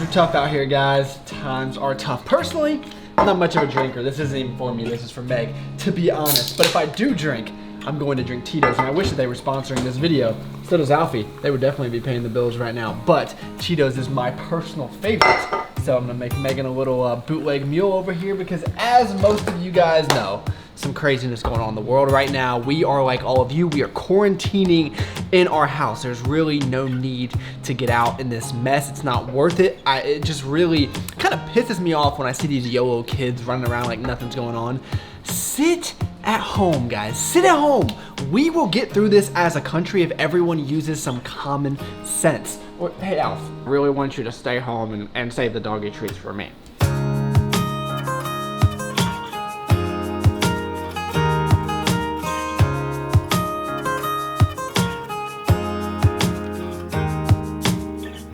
are tough out here, guys. Times are tough. Personally, I'm not much of a drinker. This isn't even for me. This is for Meg, to be honest. But if I do drink, I'm going to drink Tito's, and I wish that they were sponsoring this video. So does Alfie. They would definitely be paying the bills right now. But Tito's is my personal favorite. So I'm gonna make Megan a little bootleg mule over here because, as most of you guys know, some craziness going on in the world right now. We are like all of you, we are quarantining in our house. There's really no need to get out in this mess. It's not worth it. It just really kind of pisses me off when I see these YOLO kids running around like nothing's going on. Sit at home, guys. Sit at home. We will get through this as a country if everyone uses some common sense. Or, hey, Alf, I really want you to stay home and save the doggy treats for me.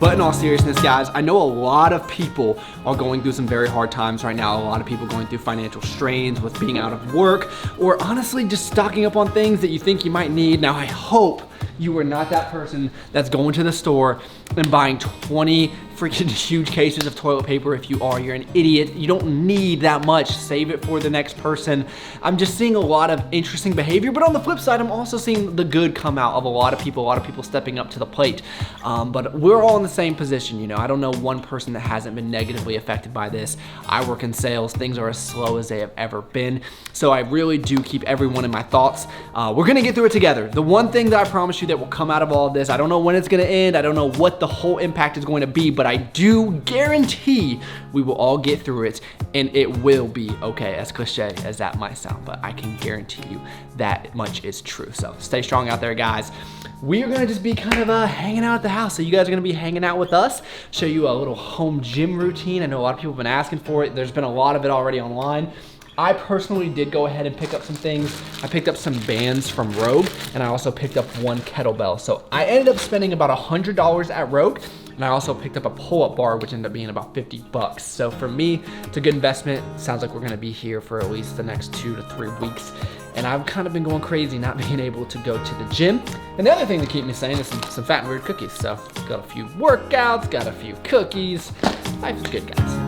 But in all seriousness, guys, I know a lot of people are going through some very hard times right now. A lot of people going through financial strains with being out of work, or honestly just stocking up on things that you think you might need. Now, I hope you are not that person that's going to the store and buying 20 freaking huge cases of toilet paper. If you are, you're an idiot. You don't need that much. Save it for the next person. I'm just seeing a lot of interesting behavior, but on the flip side, I'm also seeing the good come out of a lot of people stepping up to the plate. But we're all in the same position, you know. I don't know one person that hasn't been negatively affected by this. I work in sales. Things are as slow as they have ever been. So I really do keep everyone in my thoughts. We're gonna get through it together. The one thing that I promise you that will come out of all of this, I don't know when it's gonna end. I don't know what the whole impact is going to be, but I do guarantee we will all get through it and it will be okay, as cliche as that might sound, but I can guarantee you that much is true. So stay strong out there, guys. We are gonna just be kind of hanging out at the house. So you guys are gonna be hanging out with us, show you a little home gym routine. I know a lot of people have been asking for it. There's been a lot of it already online. I personally did go ahead and pick up some things. I picked up some bands from Rogue, and I also picked up one kettlebell. So I ended up spending about $100 at Rogue, and I also picked up a pull-up bar, which ended up being about 50 bucks. So for me, it's a good investment. Sounds like we're gonna be here for at least the next 2 to 3 weeks. And I've kind of been going crazy not being able to go to the gym. And the other thing to keep me sane is some fat and weird cookies. So got a few workouts, got a few cookies. Life is good, guys.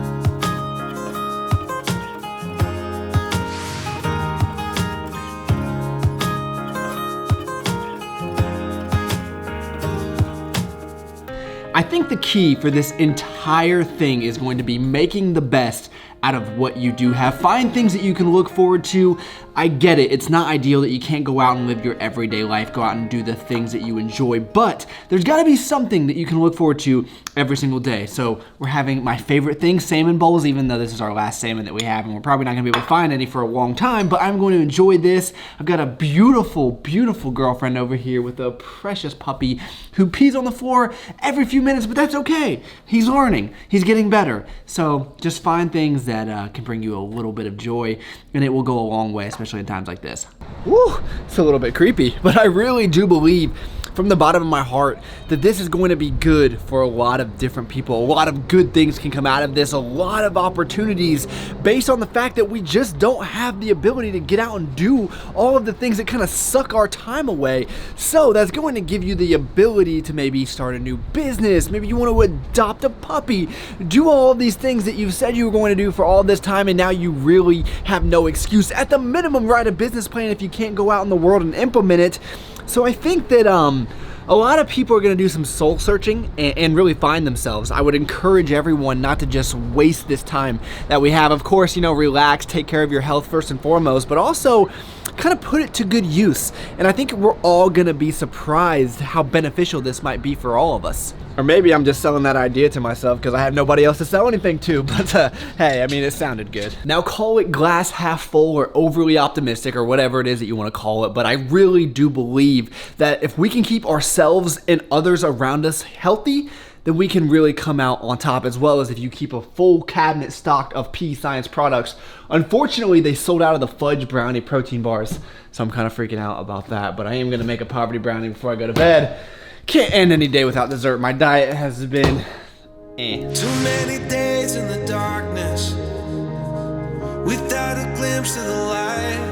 I think the key for this entire thing is going to be making the best out of what you do have. Find things that you can look forward to. I get it, it's not ideal that you can't go out and live your everyday life, go out and do the things that you enjoy, but there's gotta be something that you can look forward to every single day. So we're having my favorite thing, salmon bowls, even though this is our last salmon that we have, and we're probably not gonna be able to find any for a long time, but I'm going to enjoy this. I've got a beautiful, beautiful girlfriend over here with a precious puppy who pees on the floor every few minutes, but that's okay. He's learning, he's getting better. So just find things that can bring you a little bit of joy, and it will go a long way, especially in times like this. Woo, it's a little bit creepy, but I really do believe from the bottom of my heart that this is going to be good for a lot of different people. A lot of good things can come out of this, a lot of opportunities based on the fact that we just don't have the ability to get out and do all of the things that kind of suck our time away. So that's going to give you the ability to maybe start a new business, maybe you want to adopt a puppy, do all of these things that you've said you were going to do for all this time, and now you really have no excuse. At the minimum, write a business plan if you can't go out in the world and implement it. So I think that a lot of people are gonna do some soul searching and really find themselves. I would encourage everyone not to just waste this time that we have. Of course, you know, relax, take care of your health first and foremost, but also kind of put it to good use. And I think we're all gonna be surprised how beneficial this might be for all of us. Or maybe I'm just selling that idea to myself because I have nobody else to sell anything to, but hey, I mean, it sounded good. Now call it glass half full or overly optimistic or whatever it is that you want to call it, but I really do believe that if we can keep ourselves and others around us healthy, then we can really come out on top, as well as if you keep a full cabinet stocked of P Science products. Unfortunately, they sold out of the fudge brownie protein bars, so I'm kind of freaking out about that, but I am gonna make a poverty brownie before I go to bed. Can't end any day without dessert. My diet has been Too many days in the darkness without a glimpse of the light.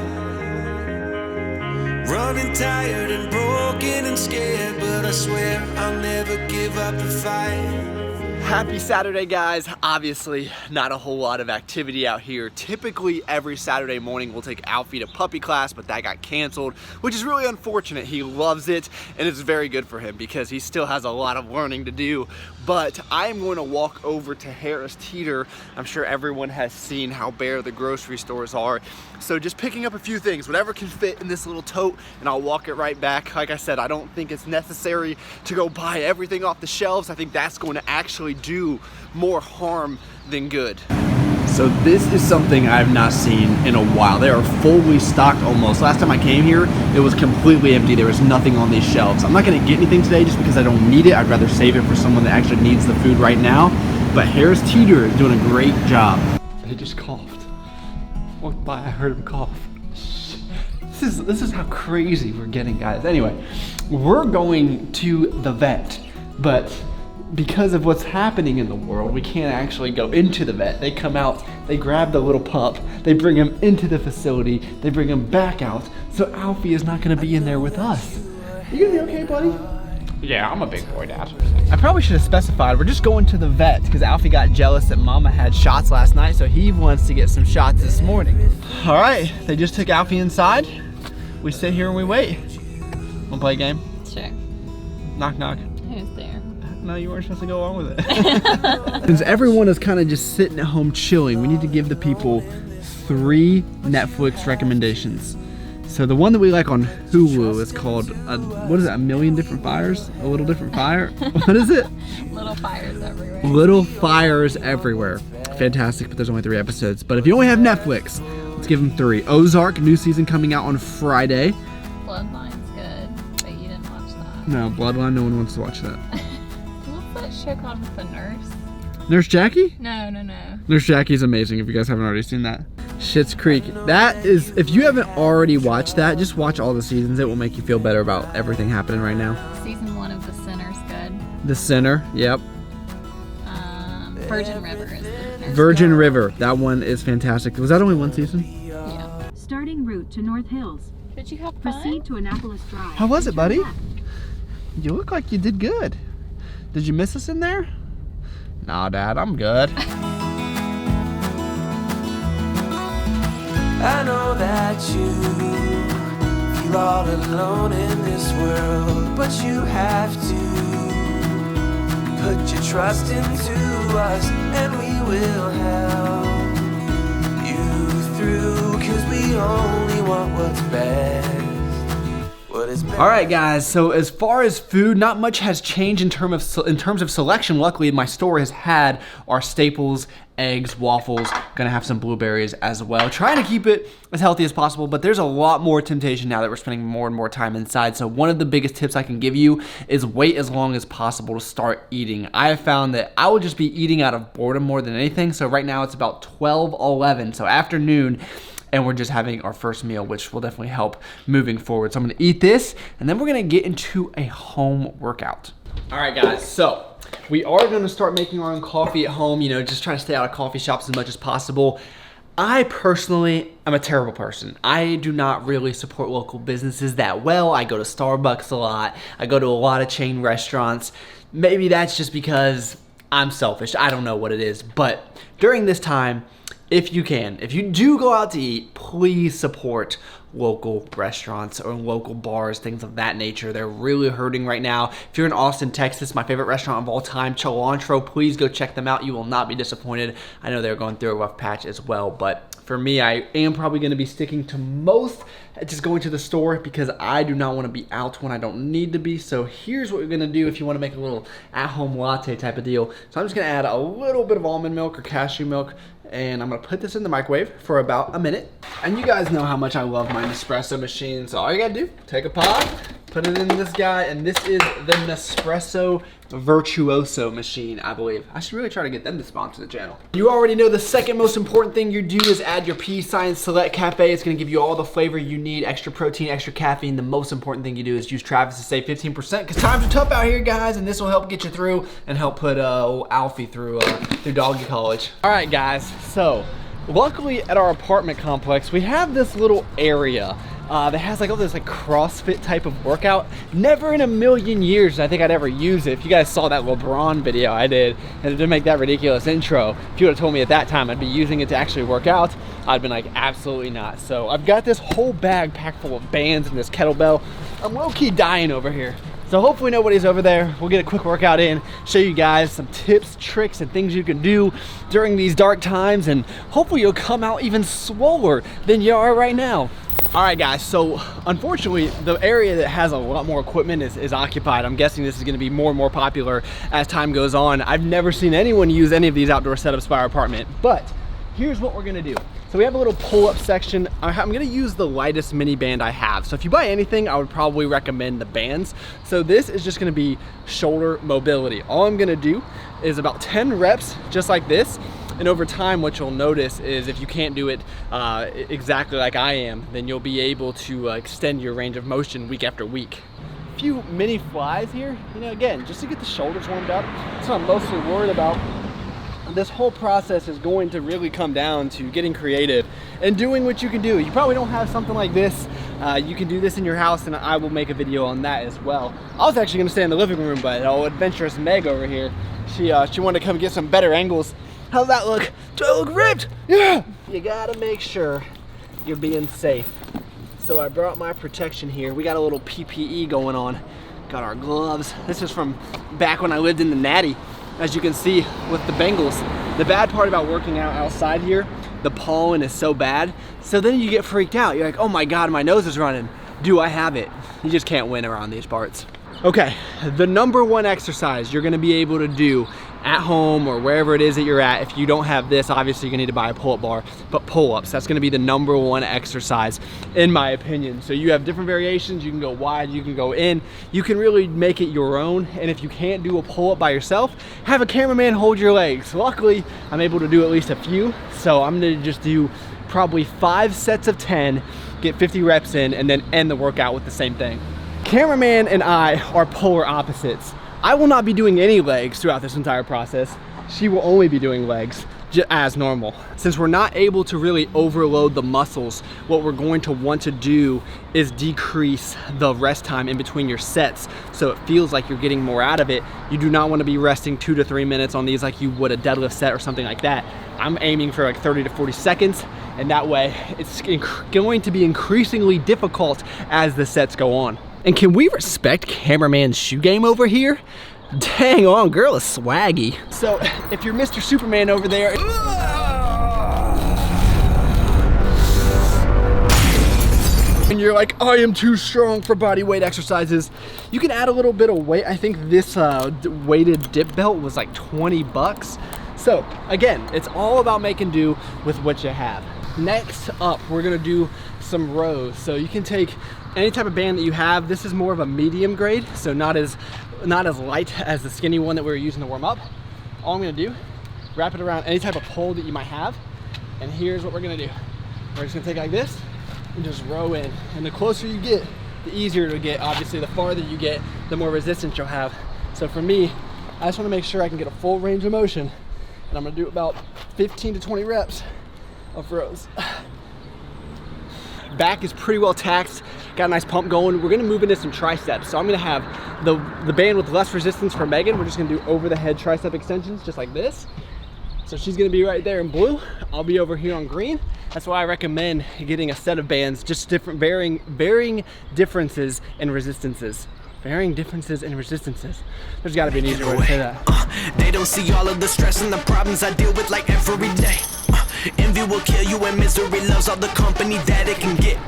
Running tired and broken and scared, but I swear I'll never give up the fight. Happy Saturday, guys. Obviously, not a whole lot of activity out here. Typically, every Saturday morning, we'll take Alfie to puppy class, but that got canceled, which is really unfortunate. He loves it, and it's very good for him because he still has a lot of learning to do. But I am going to walk over to Harris Teeter. I'm sure everyone has seen how bare the grocery stores are. So just picking up a few things, whatever can fit in this little tote, and I'll walk it right back. Like I said, I don't think it's necessary to go buy everything off the shelves. I think that's going to actually do more harm than good. So this is something I've not seen in a while. They are fully stocked almost. Last time I came here, it was completely empty. There was nothing on these shelves. I'm not gonna get anything today just because I don't need it. I'd rather save it for someone that actually needs the food right now. But Harris Teeter is doing a great job. He just coughed. Walked by, I heard him cough. This is how crazy we're getting, guys. Anyway, we're going to the vet, but because of what's happening in the world, we can't actually go into the vet. They come out, they grab the little pup, they bring him into the facility, they bring him back out, so Alfie is not gonna be in there with us. You gonna be okay, buddy? Yeah, I'm a big boy, Dad. I probably should have specified, we're just going to the vet because Alfie got jealous that Mama had shots last night, so he wants to get some shots this morning. All right, they just took Alfie inside. We sit here and we wait. Wanna play a game? Sure. Knock, knock. Who's there? No, you weren't supposed to go along with it. Since everyone is kind of just sitting at home chilling, we need to give the people 3 Netflix recommendations. So the one that we like on Hulu is called, what is it, A Million Different Fires? A Little Different Fire? What is it? Little Fires Everywhere. Little Fires Everywhere. Fantastic, but there's only 3 episodes. But if you only have Netflix, let's give them 3. Ozark, new season coming out on Friday. Bloodline's good, but you didn't watch that. No, Bloodline, no one wants to watch that. What's that show called with the nurse? Nurse Jackie? No. Nurse Jackie's amazing if you guys haven't already seen that. Schitt's Creek. That is, if you haven't already watched that, just watch all the seasons. It will make you feel better about everything happening right now. Season 1 of The Sinner's good. The Sinner, yep. Virgin River is the nurse. Virgin River, that one is fantastic. Was that only 1 season? Yeah. Starting route to North Hills. Did you have fun? Proceed to Annapolis Drive. How was it, Turn buddy? left. You look like you did good. Did you miss us in there? Nah, Dad, I'm good. I know that you feel all alone in this world, but you have to put your trust into us, and we will help you through, 'cause we only want what's best. All right, guys, so as far as food, not much has changed in terms of selection. Luckily, my store has had our staples, eggs, waffles, gonna have some blueberries as well. Trying to keep it as healthy as possible, but there's a lot more temptation now that we're spending more and more time inside. So one of the biggest tips I can give you is wait as long as possible to start eating. I have found that I will just be eating out of boredom more than anything. So right now it's about 12:11, so afternoon, and we're just having our first meal, which will definitely help moving forward. So I'm gonna eat this, and then we're gonna get into a home workout. All right, guys, so we are gonna start making our own coffee at home, you know, just trying to stay out of coffee shops as much as possible. I personally am a terrible person. I do not really support local businesses that well. I go to Starbucks a lot. I go to a lot of chain restaurants. Maybe that's just because I'm selfish. I don't know what it is, but during this time, if you do go out to eat, please support local restaurants or local bars, things of that nature. They're really hurting right now. If you're in Austin, Texas, my favorite restaurant of all time, Cilantro, please go check them out. You will not be disappointed. I know they're going through a rough patch as well, but for me, I am probably gonna be sticking to most just going to the store because I do not wanna be out when I don't need to be. So here's what we're gonna do if you wanna make a little at-home latte type of deal. So I'm just gonna add a little bit of almond milk or cashew milk, and I'm gonna put this in the microwave for about a minute. And you guys know how much I love my Nespresso machine, so all you gotta do, take a pod, put it in this guy, and this is the Nespresso Virtuoso machine, I believe. I should really try to get them to sponsor the channel. You already know the second most important thing you do is add your Peace Science Select Cafe. It's gonna give you all the flavor you need, extra protein, extra caffeine. The most important thing you do is use Travis to save 15%, because times are tough out here, guys, and this will help get you through and help put Alfie through doggy college. All right, guys, so luckily at our apartment complex, we have this little area that has like all this like CrossFit type of workout. Never in a million years I think I'd ever use it. If you guys saw that LeBron video I did and to make that ridiculous intro, if you would have told me at that time I'd be using it to actually work out, I'd been like, absolutely not. So I've got this whole bag packed full of bands and this kettlebell. I'm low-key dying over here. So hopefully nobody's over there. We'll get a quick workout in, show you guys some tips, tricks, and things you can do during these dark times, and hopefully you'll come out even swoller than you are right now. All right, guys, so unfortunately, the area that has a lot more equipment is occupied. I'm guessing this is gonna be more and more popular as time goes on. I've never seen anyone use any of these outdoor setups by our apartment, but here's what we're gonna do. So we have a little pull-up section. I'm gonna use the lightest mini band I have. So if you buy anything, I would probably recommend the bands. So this is just gonna be shoulder mobility. All I'm gonna do is about 10 reps, just like this. And over time, what you'll notice is if you can't do it exactly like I am, then you'll be able to extend your range of motion week after week. A few mini flies here, you know, again, just to get the shoulders warmed up. That's what I'm mostly worried about. This whole process is going to really come down to getting creative and doing what you can do. You probably don't have something like this. You can do this in your house, and I will make a video on that as well. I was actually gonna stay in the living room, but adventurous Meg over here, she wanted to come get some better angles. How's that look? Do I look ripped? Yeah! You gotta make sure you're being safe. So I brought my protection here. We got a little PPE going on. Got our gloves. This is from back when I lived in the Natty. As you can see with the Bengals, the bad part about working out outside here, the pollen is so bad. So then you get freaked out. You're like, oh my God, my nose is running. Do I have it? You just can't win around these parts. Okay, the #1 exercise you're gonna be able to do at home or wherever it is that you're at, if you don't have this, obviously you're gonna need to buy a pull-up bar, but pull-ups, that's gonna be the #1 exercise in my opinion. So you have different variations, you can go wide, you can go in, you can really make it your own, and if you can't do a pull-up by yourself, have a cameraman hold your legs. Luckily, I'm able to do at least a few, so I'm gonna just do probably 5 sets of 10, get 50 reps in, and then end the workout with the same thing. Cameraman and I are polar opposites. I will not be doing any legs throughout this entire process. She will only be doing legs as normal. Since we're not able to really overload the muscles, what we're going to want to do is decrease the rest time in between your sets so it feels like you're getting more out of it. You do not want to be resting 2 to 3 minutes on these like you would a deadlift set or something like that. I'm aiming for like 30 to 40 seconds, and that way it's going to be increasingly difficult as the sets go on. And can we respect cameraman's shoe game over here? Dang on, girl is swaggy. So if you're Mr. Superman over there, and you're like, I am too strong for body weight exercises, you can add a little bit of weight. I think this weighted dip belt was like 20 bucks. So again, it's all about making do with what you have. Next up, we're gonna do some rows. So you can take any type of band that you have. This is more of a medium grade, so not as light as the skinny one that we were using to warm up. All I'm gonna do, wrap it around any type of pole that you might have, and here's what we're gonna do. We're just gonna take it like this and just row in. And the closer you get, the easier it'll get. Obviously, the farther you get, the more resistance you'll have. So for me, I just wanna make sure I can get a full range of motion, and I'm gonna do about 15 to 20 reps of rows. Back is pretty well taxed, got a nice pump going. We're gonna move into some triceps. So I'm gonna have the band with less resistance for Megan. We're just gonna do over the head tricep extensions, just like this. So she's gonna be right there in blue. I'll be over here on green. That's why I recommend getting a set of bands, just different, varying differences in resistances. Varying differences in resistances. There's gotta be an easier way to say that. They don't see all of the stress and the problems I deal with like every day. Envy will kill you and misery loves all the company that it can get.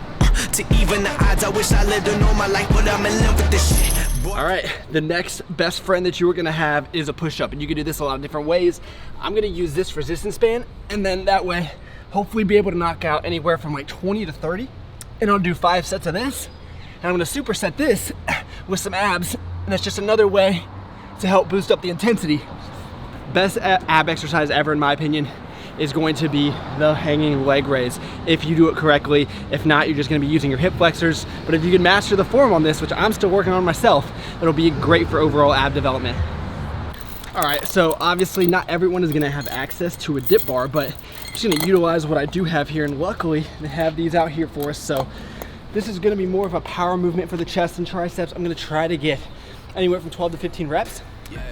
To even the odds, I wish I lived a normal life, but I'm in love with this shit. Boy. All right, the next best friend that you are gonna have is a push-up, and you can do this a lot of different ways. I'm gonna use this resistance band, and then that way, hopefully be able to knock out anywhere from like 20 to 30. And I'll do 5 sets of this, and I'm gonna superset this with some abs, and that's just another way to help boost up the intensity. Best ab exercise ever, in my opinion, is going to be the hanging leg raise if you do it correctly. If not, you're just gonna be using your hip flexors. But if you can master the form on this, which I'm still working on myself, it'll be great for overall ab development. All right, so obviously not everyone is gonna have access to a dip bar, but I'm just gonna utilize what I do have here, and luckily they have these out here for us. So This is gonna be more of a power movement for the chest and triceps. I'm gonna try to get anywhere from 12 to 15 reps.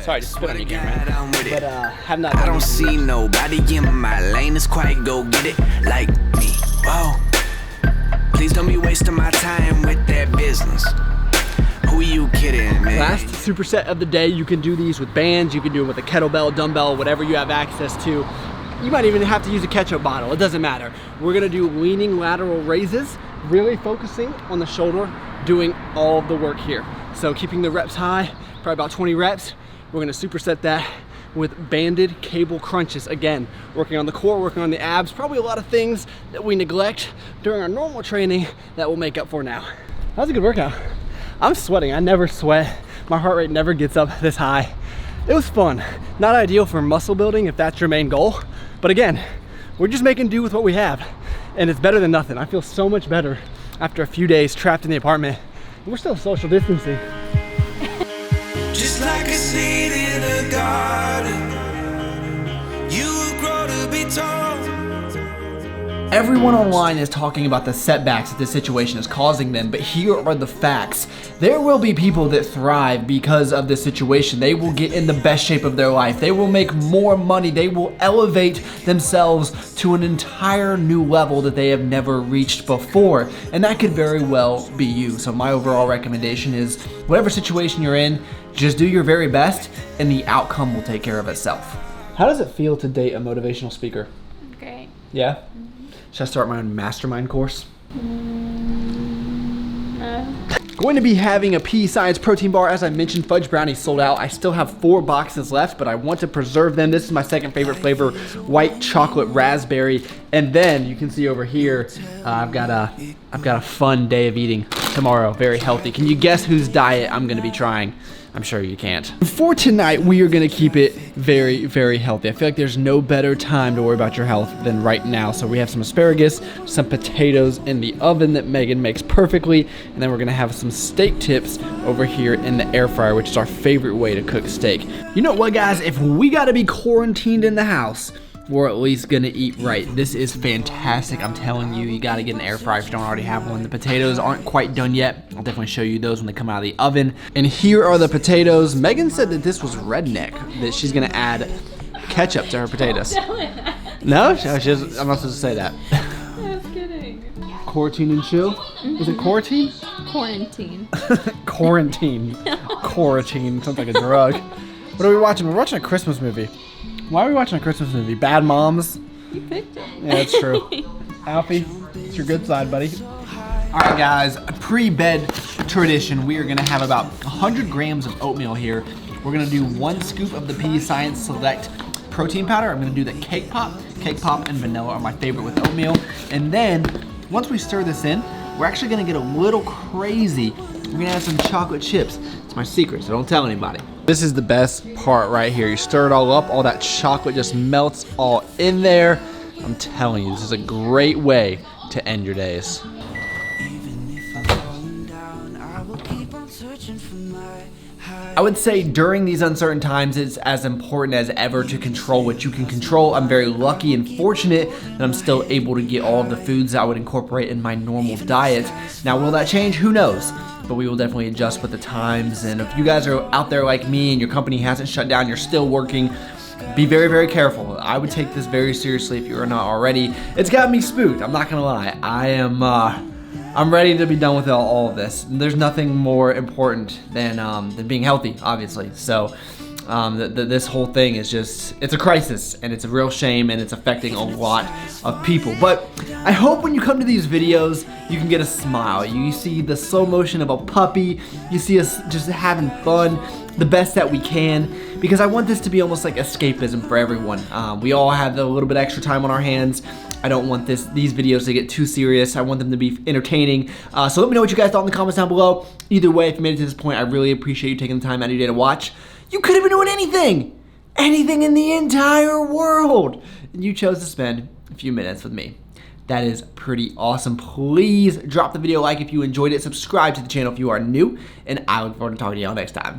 Sorry, just spit on your camera. But have not. I don't see nobody in my lane that's quite go get it like me. Whoa. Please don't be wasting my time with that business. Who are you kidding, man? Last superset of the day. You can do these with bands. You can do it with a kettlebell, dumbbell, whatever you have access to. You might even have to use a ketchup bottle. It doesn't matter. We're gonna do leaning lateral raises, really focusing on the shoulder, doing all of the work here. So keeping the reps high, probably about 20 reps. We're gonna superset that with banded cable crunches. Again, working on the core, working on the abs, probably a lot of things that we neglect during our normal training that we'll make up for now. That was a good workout. I'm sweating, I never sweat. My heart rate never gets up this high. It was fun. Not ideal for muscle building if that's your main goal, but again, we're just making do with what we have, and it's better than nothing. I feel so much better after a few days trapped in the apartment. We're still social distancing. Just like a seed in a garden, you will grow to be tall. Everyone online is talking about the setbacks that this situation is causing them, but here are the facts. There will be people that thrive because of this situation. They will get in the best shape of their life. They will make more money. They will elevate themselves to an entire new level that they have never reached before. And that could very well be you. So my overall recommendation is whatever situation you're in, just do your very best and the outcome will take care of itself. How does it feel to date a motivational speaker? Great. Yeah? Should I start my own mastermind course? No. Going to be having a PE Science protein bar. As I mentioned, fudge brownies sold out. I still have 4 boxes left, but I want to preserve them. This is my second favorite flavor, white chocolate raspberry. And then you can see over here, I've got a fun day of eating tomorrow. Very healthy. Can you guess whose diet I'm going to be trying? I'm sure you can't. For tonight, we are gonna keep it very, very healthy. I feel like there's no better time to worry about your health than right now. So we have some asparagus, some potatoes in the oven that Megan makes perfectly, and then we're gonna have some steak tips over here in the air fryer, which is our favorite way to cook steak. You know what, guys? If we gotta be quarantined in the house, we're at least gonna eat right. This is fantastic. I'm telling you, you gotta get an air fryer if you don't already have one. The potatoes aren't quite done yet. I'll definitely show you those when they come out of the oven. And here are the potatoes. Megan said that this was redneck, that she's gonna add ketchup to her potatoes. No? I'm not supposed to say that. I was kidding. Quarantine and chill? Is it quarantine? Quarantine. Quarantine. Quarantine. Sounds like a drug. What are we watching? We're watching a Christmas movie. Why are we watching a Christmas movie? Bad Moms? You picked it. Yeah, that's true. Alfie, it's your good side, buddy. All right, guys, a pre-bed tradition. We are gonna have about 100 grams of oatmeal here. We're gonna do 1 scoop of the PE Science Select protein powder. I'm gonna do the cake pop. Cake pop and vanilla are my favorite with oatmeal. And then, once we stir this in, we're actually gonna get a little crazy. We're gonna add some chocolate chips. It's my secret, so don't tell anybody. This is the best part right here. You stir it all up, all that chocolate just melts all in there. I'm telling you, this is a great way to end your days. I would say during these uncertain times, it's as important as ever to control what you can control. I'm very lucky and fortunate that I'm still able to get all of the foods that I would incorporate in my normal diet. Now, will that change? Who knows? But we will definitely adjust with the times. And if you guys are out there like me and your company hasn't shut down, you're still working, be very, very careful. I would take this very seriously if you are not already. It's got me spooked, I'm not gonna lie. I'm ready to be done with all of this. There's nothing more important than being healthy, obviously. So this whole thing is just, it's a crisis and it's a real shame and it's affecting a lot of people. But I hope when you come to these videos, you can get a smile. You see the slow motion of a puppy. You see us just having fun, the best that we can, because I want this to be almost like escapism for everyone. We all have a little bit extra time on our hands. I don't want these videos to get too serious. I want them to be entertaining. So let me know what you guys thought in the comments down below. Either way, if you made it to this point, I really appreciate you taking the time out of your day to watch. You could have been doing anything in the entire world, and you chose to spend a few minutes with me. That is pretty awesome. Please drop the video a like if you enjoyed it. Subscribe to the channel if you are new, and I look forward to talking to y'all next time.